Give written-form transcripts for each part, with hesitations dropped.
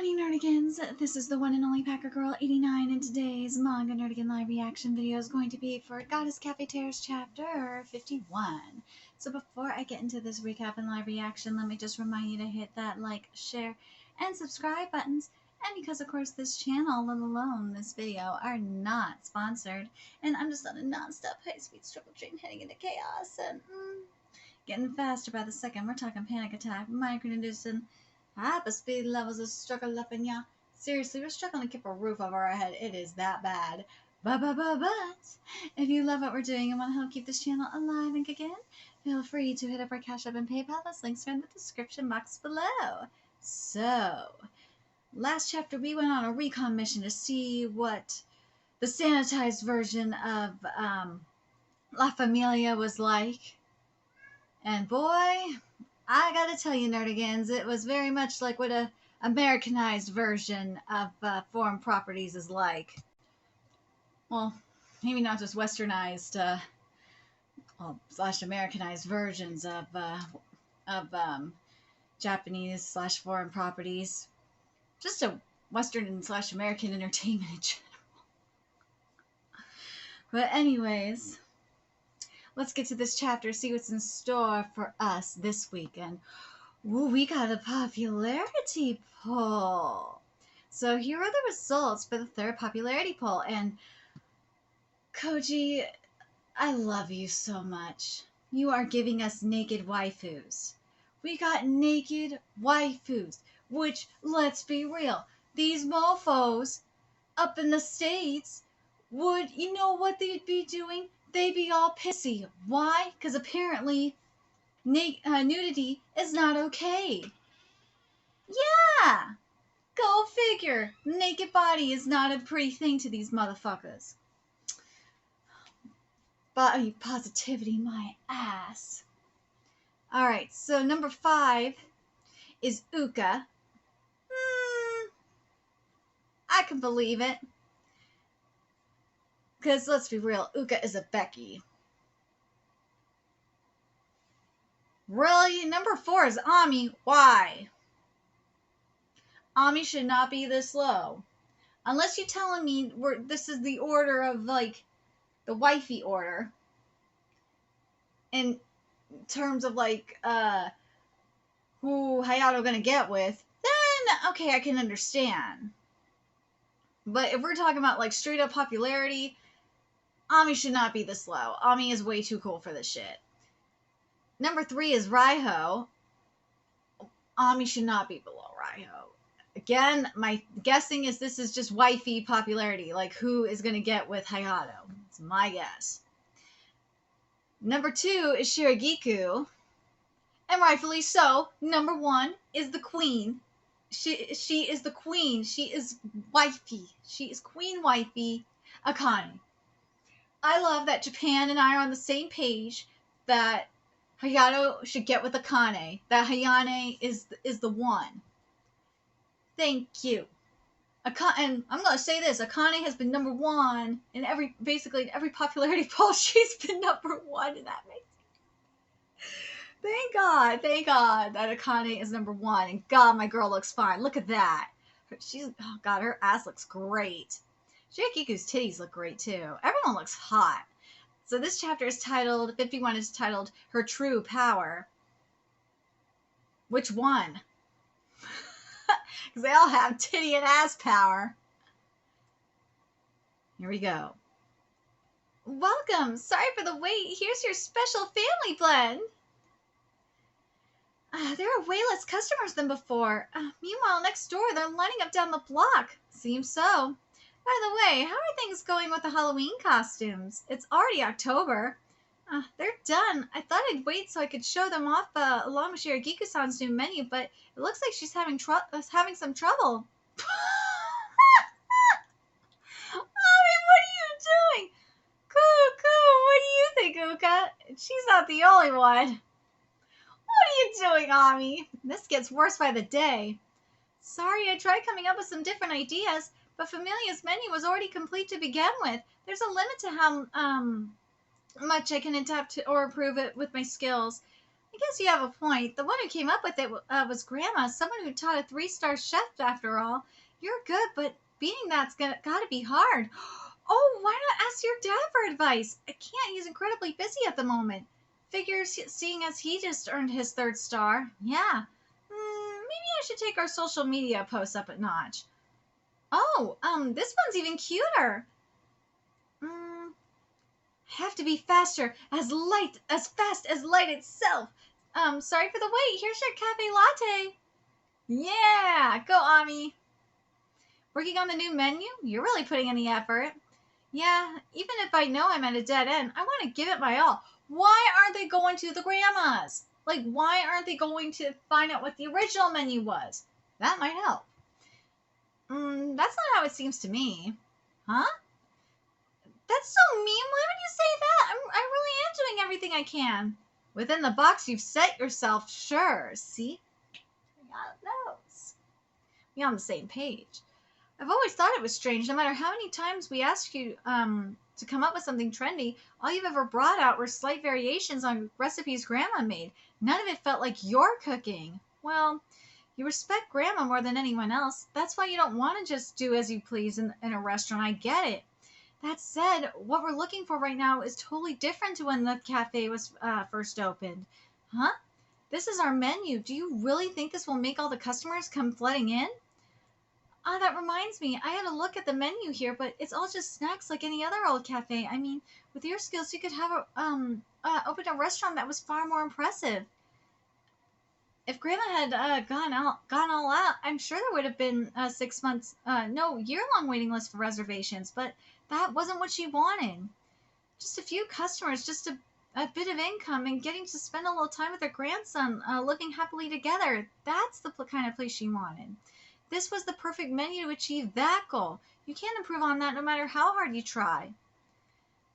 morning, Nerdigans! This is the one and only Packer Girl 89, and today's Manga Nerdigan live reaction video is going to be for Goddess Café Terrace chapter 51. So before I get into this recap and live reaction, let me just remind you to hit that like, share, and subscribe buttons. And because, of course, this channel, let alone this video, are not sponsored, and I'm just on a non-stop high-speed struggle train heading into chaos, and getting faster by the second. We're talking panic attack, micro-inducing, hyperspeed levels of struggle up in ya. Seriously, we're struggling to keep a roof over our head. It is that bad. But, if you love what we're doing and want to help keep this channel alive and kicking, feel free to hit up our Cash App and PayPal. Those links are in the description box below. So, last chapter we went on a recon mission to see what the sanitized version of La Familia was like. And boy, I gotta tell you, Nerdigans, it was very much like what a Americanized version of foreign properties is like. Well, maybe not just Westernized, slash Americanized versions of Japanese slash foreign properties. Just a Western slash American entertainment in general. But anyways, let's get to this chapter, see what's in store for us this weekend. Ooh, we got a popularity poll. So here are the results for the third popularity poll. And Koji, I love you so much. You are giving us naked waifus. We got naked waifus, which, let's be real, these mofos up in the States would, you know what they'd be doing? They'd be all pissy. Why? Because apparently nudity is not okay. Yeah! Go figure. Naked body is not a pretty thing to these motherfuckers. Body positivity, my ass. Alright, so number 5 is Uka. I can believe it. Because, let's be real, Uka is a Becky. Really? Number 4 is Ami. Why? Ami should not be this low. Unless you're telling me this is the order of, like, the wifey order. In terms of, like, who Hayato gonna get with, then, okay, I can understand. But if we're talking about, like, straight up popularity, Ami should not be this low. Ami is way too cool for this shit. Number 3 is Raiho. Ami should not be below Raiho. Again, my guessing is this is just wifey popularity. Like, who is going to get with Hayato? It's my guess. Number 2 is Shiragiku. And rightfully so. Number 1 is the queen. She is the queen. She is wifey. She is queen wifey Akane. I love that Japan and I are on the same page that Hayato should get with Akane. That Hayane is the one. Thank you. And I'm going to say this. Akane has been number 1 in basically in every popularity poll. She's been number 1, and that makes Thank God that Akane is number 1. And God, my girl looks fine. Look at that. Oh God, her ass looks great. Shiragiku's titties look great too. Everyone looks hot. So this chapter is titled, 51 is titled, Her True Power. Which one? Because they all have titty and ass power. Here we go. Welcome. Sorry for the wait. Here's your special family blend. There are way less customers than before. Meanwhile, next door, they're lining up down the block. Seems so. By the way, how are things going with the Halloween costumes? It's already October. They're done. I thought I'd wait so I could show them off along with Shiragiku-san's new menu, but it looks like she's having some trouble. Mommy, what are you doing? Cuckoo, what do you think, Uka? She's not the only one. What are you doing, Ami? This gets worse by the day. Sorry, I tried coming up with some different ideas, but Familia's menu was already complete to begin with. There's a limit to how much I can adapt to or improve it with my skills. I guess you have a point. The one who came up with it was Grandma, someone who taught a 3-star chef after all. You're good, but beating that's gotta be hard. Oh, why not ask your dad for advice? I can't, he's incredibly busy at the moment. Figures, seeing as he just earned his 3rd star. Yeah. Maybe I should take our social media posts up a notch. Oh, this one's even cuter. Have to be faster, as fast as light itself. Sorry for the wait. Here's your cafe latte. Yeah, go Ami. Working on the new menu? You're really putting in the effort. Yeah, even if I know I'm at a dead end, I want to give it my all. Why aren't they going to the grandma's? Like, why aren't they going to find out what the original menu was? That might help. That's not how it seems to me. Huh? That's so mean. Why would you say that? I really am doing everything I can. Within the box you've set yourself, sure. See? We got those. We're on the same page. I've always thought it was strange. No matter how many times we asked you to come up with something trendy, all you've ever brought out were slight variations on recipes Grandma made. None of it felt like your cooking. Well, you respect Grandma more than anyone else. That's why you don't want to just do as you please in a restaurant. I get it. That said, what we're looking for right now is totally different to when the cafe was first opened. Huh? This is our menu. Do you really think this will make all the customers come flooding in? Ah, that reminds me. I had a look at the menu here, but it's all just snacks like any other old cafe. I mean, with your skills, you could have opened a restaurant that was far more impressive. If Grandma had gone all out, I'm sure there would have been 6 months, no, year-long waiting list for reservations. But that wasn't what she wanted. Just a few customers, just a bit of income, and getting to spend a little time with her grandson, living happily together. That's the kind of place she wanted. This was the perfect menu to achieve that goal. You can't improve on that no matter how hard you try.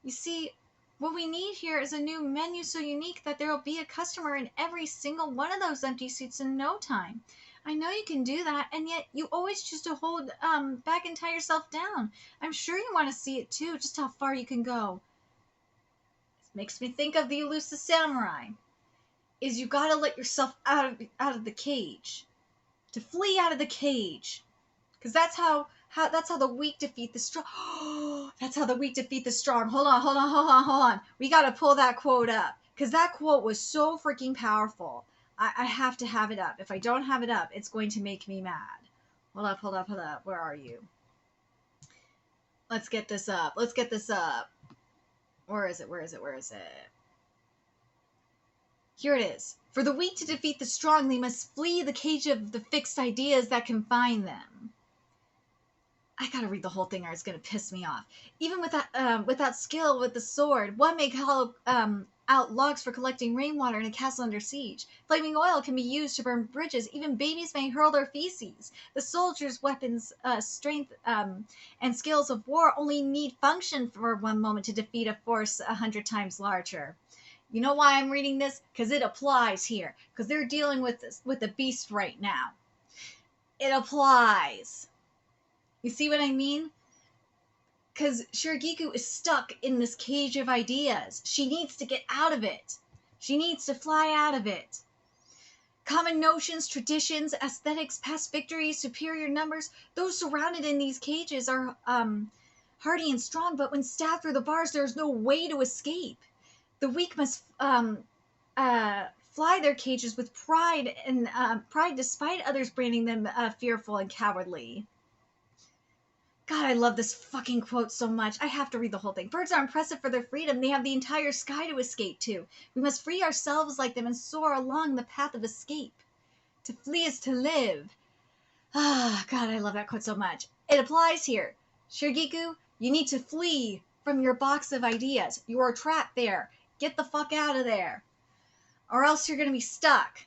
You see, what we need here is a new menu so unique that there will be a customer in every single one of those empty seats in no time. I know you can do that, and yet you always choose to hold back and tie yourself down. I'm sure you want to see it too, just how far you can go. This makes me think of the elusive samurai. Is you gotta let yourself out of the cage, to flee out of the cage, because that's how the weak defeat the strong. That's how the weak defeat the strong. Hold on. We gotta pull that quote up, because that quote was so freaking powerful. I have to have it up. If I don't have it up, it's going to make me mad. Hold up. Where are you? Let's get this up. Where is it? Here it is. For the weak to defeat the strong, they must flee the cage of the fixed ideas that confine them. I gotta read the whole thing or it's gonna piss me off. Even without skill with the sword, one may hollow out logs for collecting rainwater in a castle under siege. Flaming oil can be used to burn bridges. Even babies may hurl their feces. The soldiers' weapons, strength, and skills of war only need function for one moment to defeat a force 100 times larger. You know why I'm reading this? Because it applies here. Because they're dealing with a beast right now. It applies. You see what I mean? Because Shiragiku is stuck in this cage of ideas. She needs to get out of it. She needs to fly out of it. Common notions, traditions, aesthetics, past victories, superior numbers, those surrounded in these cages are hardy and strong, but when stabbed through the bars, there's no way to escape. The weak must fly their cages with pride, and pride despite others branding them fearful and cowardly. God, I love this fucking quote so much. I have to read the whole thing. Birds are impressive for their freedom. They have the entire sky to escape to. We must free ourselves like them and soar along the path of escape. To flee is to live. Ah, God, I love that quote so much. It applies here. Shiragiku, you need to flee from your box of ideas. You are trapped there. Get the fuck out of there. Or else you're going to be stuck.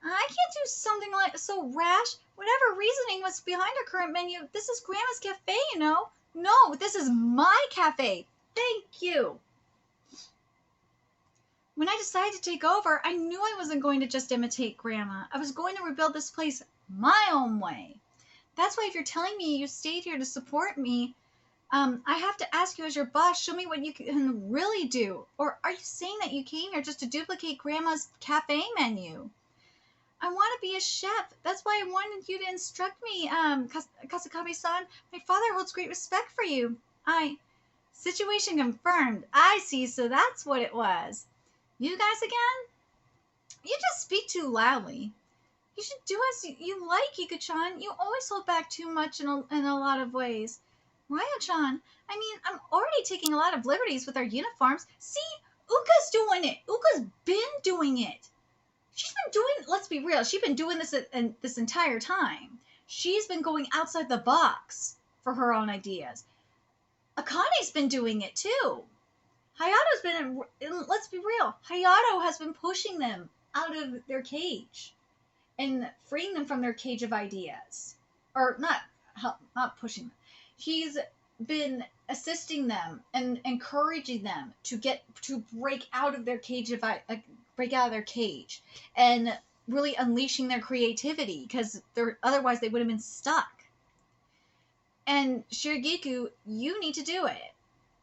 I can't do something like so rash. Whatever reasoning was behind our current menu, this is Grandma's cafe, you know. No, this is my cafe. Thank you. When I decided to take over, I knew I wasn't going to just imitate Grandma. I was going to rebuild this place my own way. That's why if you're telling me you stayed here to support me, I have to ask you as your boss, show me what you can really do. Or are you saying that you came here just to duplicate Grandma's cafe menu? I want to be a chef. That's why I wanted you to instruct me, Kasakabe-san. My father holds great respect for you. Situation confirmed. I see, so that's what it was. You guys again? You just speak too loudly. You should do as you like, Ika-chan. You always hold back too much in a lot of ways. Ryo-chan, I mean, I'm already taking a lot of liberties with our uniforms. See, Uka's doing it. Uka's been doing it. She's been doing, let's be real, she's been doing this entire time. She's been going outside the box for her own ideas. Akane's been doing it too. Hayato's been, let's be real, Hayato has been pushing them out of their cage and freeing them from their cage of ideas. Or not pushing them. He's been assisting them and encouraging them to break out of their cage and really unleashing their creativity, because otherwise they would have been stuck. And Shirigiku, you need to do it.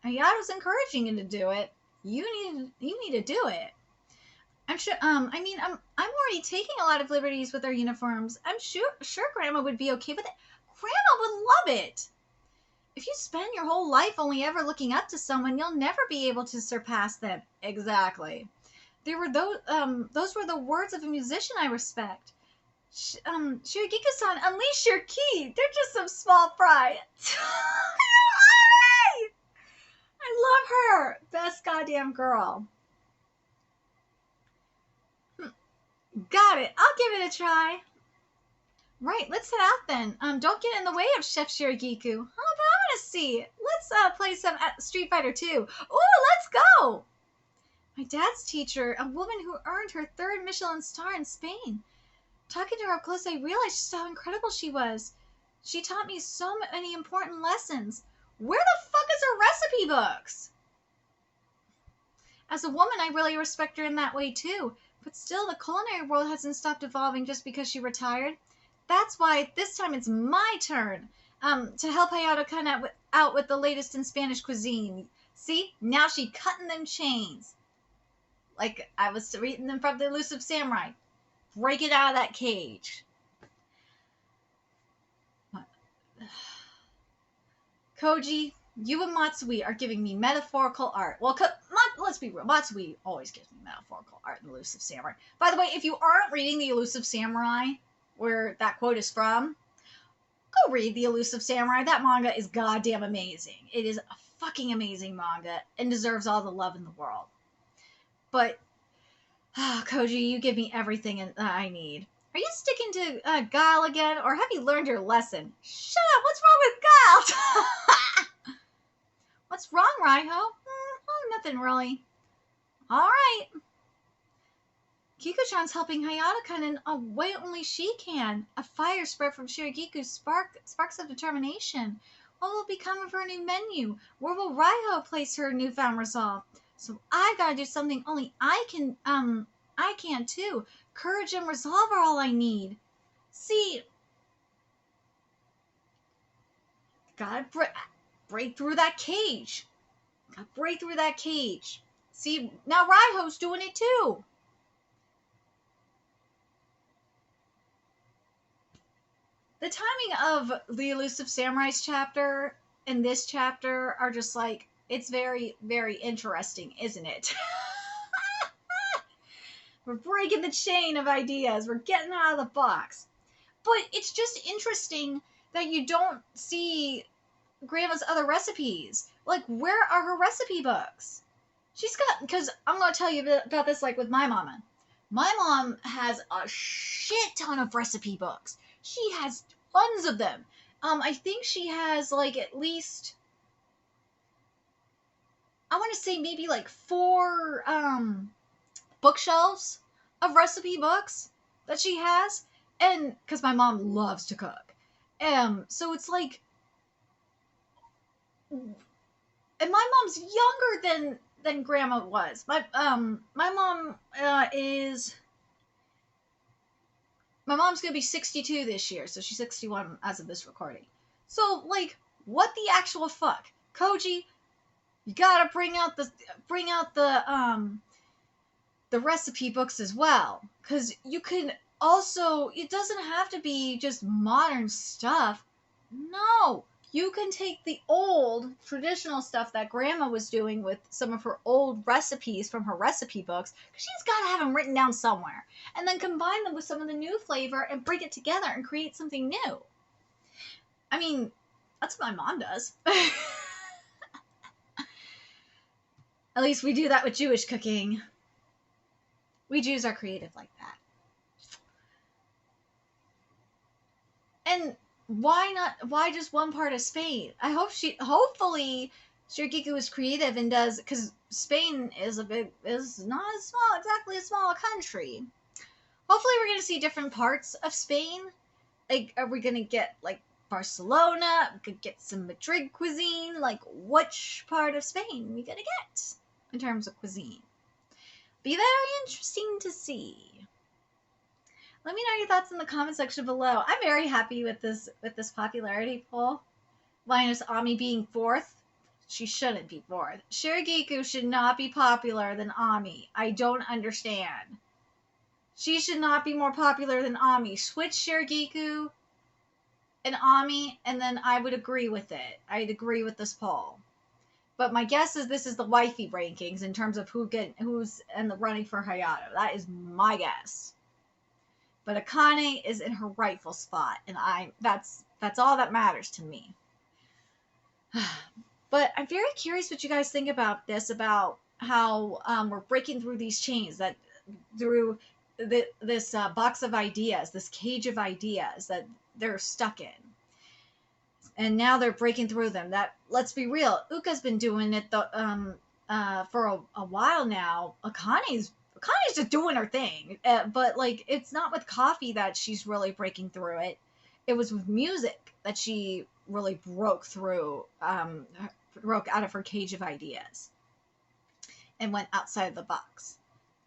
Hayato's encouraging you to do it. You need to do it. I'm sure. I'm already taking a lot of liberties with our uniforms. I'm sure Grandma would be okay with it. Grandma would love it. If you spend your whole life only ever looking up to someone, you'll never be able to surpass them. Exactly. Those were the words of a musician I respect. Shirigiku-san, unleash your ki. They're just some small fry. I love her. Best goddamn girl. Got it. I'll give it a try. Right, let's head out then. Don't get in the way of Chef Shirigiku. Oh, but I want to see. Let's play some Street Fighter 2. Ooh, let's go. My dad's teacher, a woman who earned her 3rd Michelin star in Spain. Talking to her up close, I realized just how incredible she was. She taught me so many important lessons. Where the fuck is her recipe books? As a woman, I really respect her in that way too. But still, the culinary world hasn't stopped evolving just because she retired. That's why this time it's my turn to help Hayato cut out with the latest in Spanish cuisine. See? Now she cutting them chains. Like I was reading them from the Elusive Samurai. Break it out of that cage. Koji, you and Matsui are giving me metaphorical art. Well, let's be real. Matsui always gives me metaphorical art in the Elusive Samurai. By the way, if you aren't reading the Elusive Samurai, where that quote is from, go read the Elusive Samurai. That manga is goddamn amazing. It is a fucking amazing manga and deserves all the love in the world. But, Koji, you give me everything I need. Are you sticking to Guile again, or have you learned your lesson? Shut up! What's wrong with Guile? What's wrong, Raiho? Oh, nothing really. Alright. Kiko-chan's helping Hayato cut in a way only she can. A fire spread from Shirigiku's sparks of determination. What will become of her new menu? Where will Raiho place her newfound resolve? So I gotta do something only I can too. Courage and resolve are all I need. See, gotta break through that cage. Gotta break through that cage. See, now Raiho's doing it too. The timing of the Elusive Samurai's chapter and this chapter are just like, it's very, very interesting, isn't it? We're breaking the chain of ideas. We're getting out of the box. But it's just interesting that you don't see Grandma's other recipes. Like, where are her recipe books? She's got, because I'm going to tell you about this like with my mama. My mom has a shit ton of recipe books. She has tons of them. I think she has like at least, I want to say maybe like 4 bookshelves of recipe books that she has. And because my mom loves to cook. So it's like, and my mom's younger than Grandma was. My mom is, my mom's gonna be 62 this year, so she's 61 as of this recording. So like, what the actual fuck? Koji, you gotta bring out the recipe books as well, because you can also, it doesn't have to be just modern stuff. No, you can take the old traditional stuff that grandma was doing with some of her old recipes from her recipe books, because she's got to have them written down somewhere, and then combine them with some of the new flavor and bring it together and create something new. I mean, that's what my mom does. At least we do that with Jewish cooking. We Jews are creative like that. And why not? Why just one part of Spain? Hopefully, Shirgiku is creative and does, because Spain is not as small, exactly a small country. Hopefully, we're gonna see different parts of Spain. Like, are we gonna get like Barcelona? We could get some Madrid cuisine. Like, which part of Spain we gonna get in terms of cuisine? Be very interesting to see. Let me know your thoughts in the comment section below. I'm very happy with this popularity poll. Minus Ami being 4th. She shouldn't be 4th. Shirgiku should not be popular than Ami. I don't understand. She should not be more popular than Ami. Switch Shirgiku and Ami, and then I would agree with it. I'd agree with this poll. But my guess is this is the wifey rankings in terms of who's in the running for Hayato. That is my guess. But Akane is in her rightful spot, and that's all that matters to me. But I'm very curious what you guys think about this, about how we're breaking through these chains, that through this box of ideas, this cage of ideas that they're stuck in. And now they're breaking through them. That, let's be real, Uka's been doing it for a while now. Akane's just doing her thing, but like, it's not with coffee that she's really breaking through it. It was with music that she really broke through, broke out of her cage of ideas and went outside the box.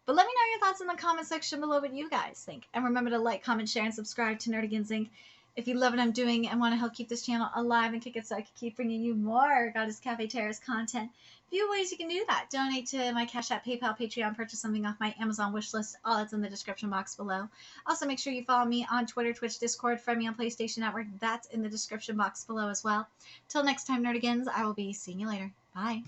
But let me know your thoughts in the comment section below, what you guys think. And remember to like, comment, share, and subscribe to Nerdigans Inc. If you love what I'm doing and want to help keep this channel alive and kick it so I can keep bringing you more Goddess Café Terrace content, few ways you can do that. Donate to my Cash App, PayPal, Patreon, purchase something off my Amazon wish list. All that's in the description box below. Also, make sure you follow me on Twitter, Twitch, Discord, friend me on PlayStation Network. That's in the description box below as well. Till next time, Nerdigans, I will be seeing you later. Bye.